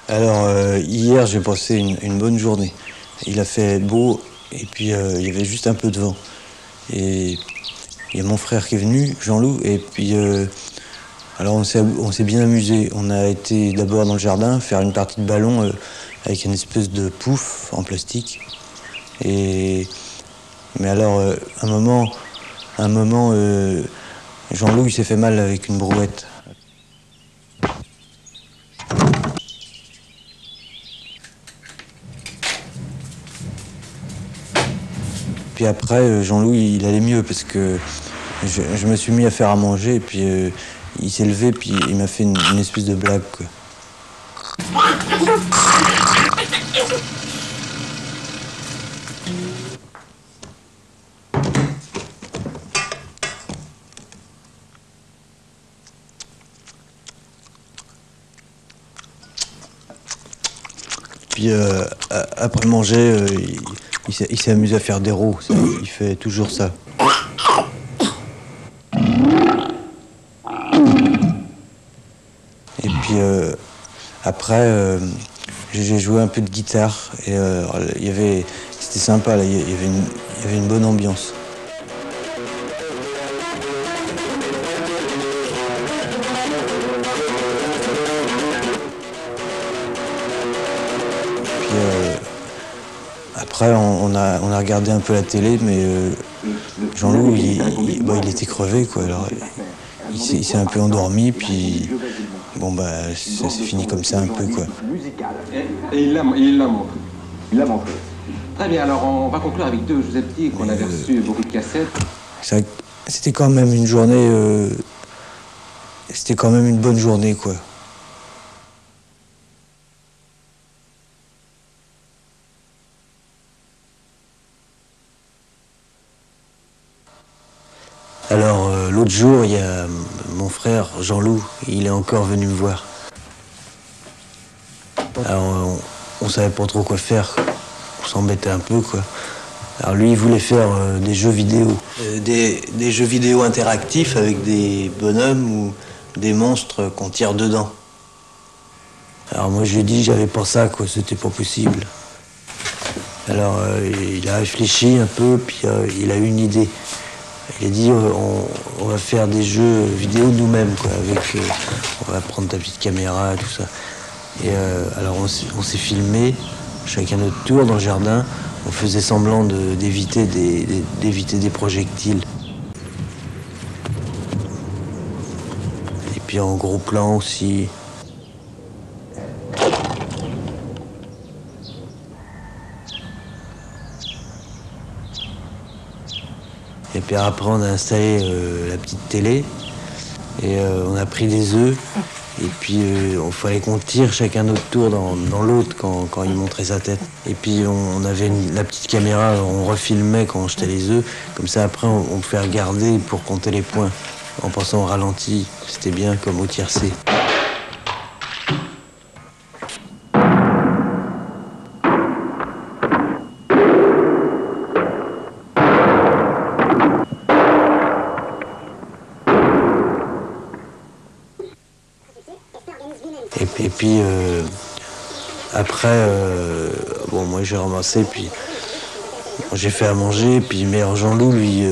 Alors, hier, j'ai passé une bonne journée. Il a fait beau, et puis il y avait juste un peu de vent. Et il y a mon frère qui est venu, Jean-Loup, et puis alors on s'est bien amusé. On a été d'abord dans le jardin faire une partie de ballon avec une espèce de pouf en plastique. Mais alors, un moment Jean-Loup il s'est fait mal avec une brouette. Puis après, Jean-Loup, il allait mieux parce que je me suis mis à faire à manger et puis il s'est levé puis il m'a fait une espèce de blague, quoi. Puis après manger, il s'est amusé à faire des rots. Il fait toujours ça. Et puis après, j'ai joué un peu de guitare et c'était sympa. Là, il y avait une bonne ambiance. Puis après, on a regardé un peu la télé, mais Jean-Loup, il était crevé, quoi. Alors, il s'est un peu endormi, puis bon, bah, ça s'est fini comme ça un peu, quoi. Et il l'a montré. Il l'a montré. Très bien, alors on va conclure avec deux. Je vous ai dit qu'on avait reçu beaucoup de cassettes. C'était quand même une journée. C'était quand même une bonne journée, quoi. Alors, l'autre jour, il y a mon frère Jean-Loup, il est encore venu me voir. Alors, on savait pas trop quoi faire. On s'embêtait un peu, quoi. Alors lui, il voulait faire des jeux vidéo. Des jeux vidéo interactifs avec des bonhommes ou des monstres qu'on tire dedans. Alors moi, je lui ai dit, j'avais pas ça, quoi, c'était pas possible. Alors, il a réfléchi un peu, puis il a eu une idée. Il a dit on va faire des jeux vidéo nous-mêmes, quoi, on va prendre ta petite caméra, tout ça. Et alors on s'est filmé, chacun notre tour dans le jardin, on faisait semblant d'éviter des projectiles. Et puis en gros plan aussi. Et puis après, on a installé la petite télé et on a pris des œufs. Et puis, il fallait qu'on tire chacun notre tour dans l'autre quand il montrait sa tête. Et puis, on avait la petite caméra, on refilmait quand on jetait les œufs. Comme ça, après, on pouvait regarder pour compter les points en passant au ralenti. C'était bien comme au tiercé. Et puis après, bon, moi j'ai ramassé, puis j'ai fait à manger, puis mais Jean-Loup, lui,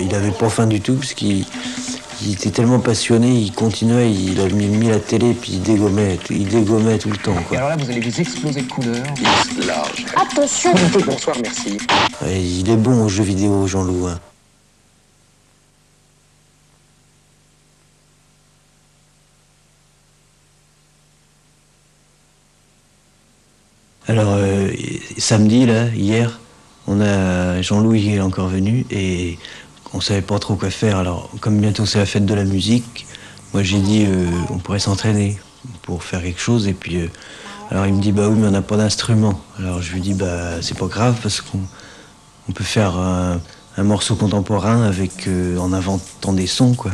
il avait pas faim du tout, parce qu'il était tellement passionné, il continuait, il a mis la télé, puis il dégommait tout le temps, quoi. Et alors là, vous allez vous exploser de couleurs. Large. Attention. Bonsoir, merci. Et il est bon aux jeux vidéo, Jean-Loup, hein. Alors, samedi, là, hier, Jean-Loup, il est encore venu et on savait pas trop quoi faire. Alors, comme bientôt c'est la fête de la musique, moi j'ai dit on pourrait s'entraîner pour faire quelque chose. Et puis, alors il me dit bah oui, mais on n'a pas d'instrument. Alors je lui dis bah c'est pas grave parce qu'on peut faire un morceau contemporain avec en inventant des sons, quoi.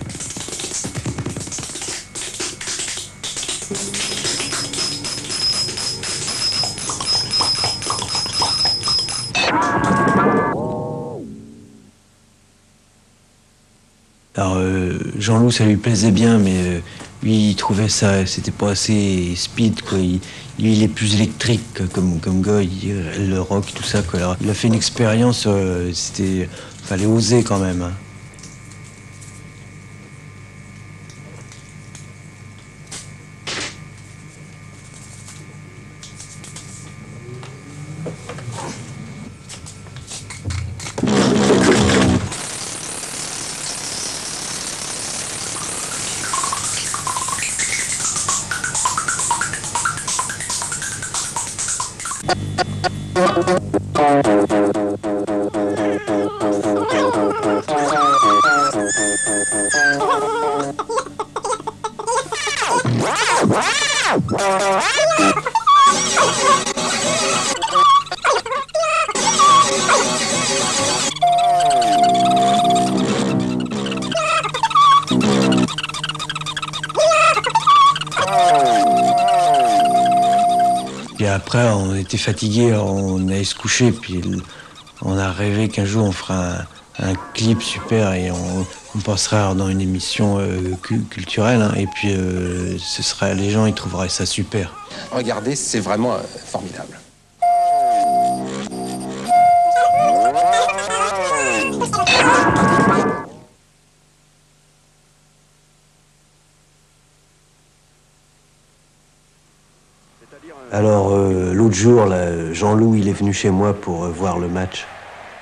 Alors Jean-Loup, ça lui plaisait bien, mais Lui, il trouvait ça, c'était pas assez speed, quoi. Lui, il est plus électrique comme gars, le rock, tout ça, quoi. Alors, il a fait une expérience, fallait oser quand même, hein. Et après, on était fatigués, on allait se coucher, puis on a rêvé qu'un jour on fera un clip super et on passera dans une émission culturelle, hein, et puis les gens ils trouveraient ça super. Regardez, c'est vraiment formidable. Alors l'autre jour, là, Jean-Loup il est venu chez moi pour voir le match.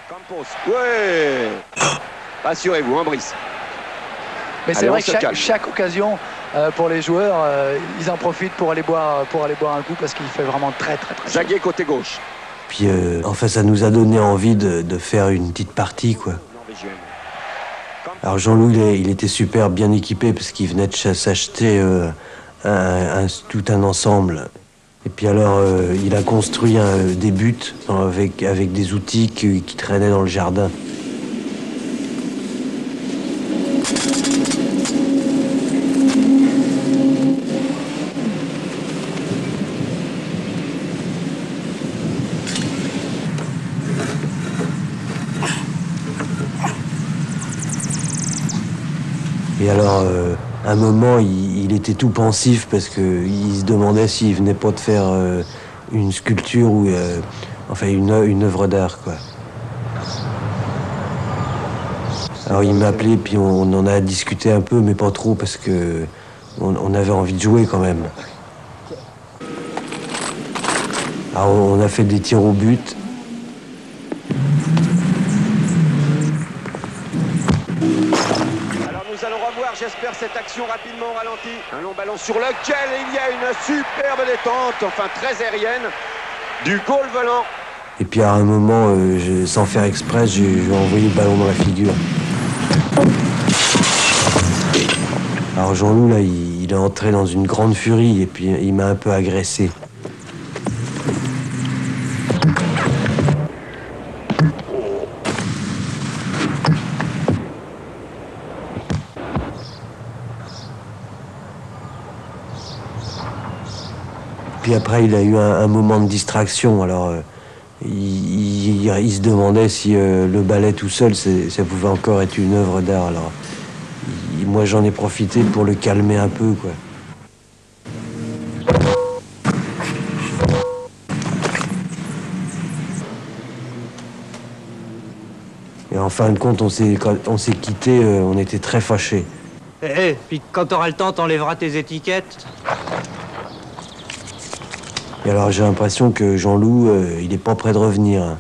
Campos, ouais. Rassurez-vous, hein, Brice. Mais c'est vrai que chaque occasion pour les joueurs, ils en profitent pour aller boire un coup parce qu'il fait vraiment très chaud. Jaguet côté gauche. Puis enfin ça nous a donné envie de faire une petite partie, quoi. Alors Jean-Loup il était super bien équipé parce qu'il venait de s'acheter tout un ensemble. Et puis alors il a construit des buts avec des outils qui traînaient dans le jardin. Et alors, à un moment, il était tout pensif parce qu'il se demandait s'il venait pas de faire une sculpture ou enfin une œuvre d'art, quoi. Alors il m'a appelé, puis on en a discuté un peu, mais pas trop parce que on avait envie de jouer quand même. Alors on a fait des tirs au but. Nous allons revoir, j'espère, cette action rapidement au ralenti. Un long ballon sur lequel il y a une superbe détente, enfin très aérienne, du goal volant. Et puis à un moment, sans faire exprès, j'ai envoyé le ballon dans la figure. Alors Jean-Loup, là, il est entré dans une grande furie et puis il m'a un peu agressé. Puis après, il a eu un moment de distraction. Alors, il se demandait si le ballet tout seul, ça pouvait encore être une œuvre d'art. Alors, moi, j'en ai profité pour le calmer un peu, quoi. Et en fin de compte, on s'est quittés, on était très fâchés. Puis quand t'auras le temps, t'enlèveras tes étiquettes. Et alors j'ai l'impression que Jean-Loup, il est pas prêt de revenir, hein.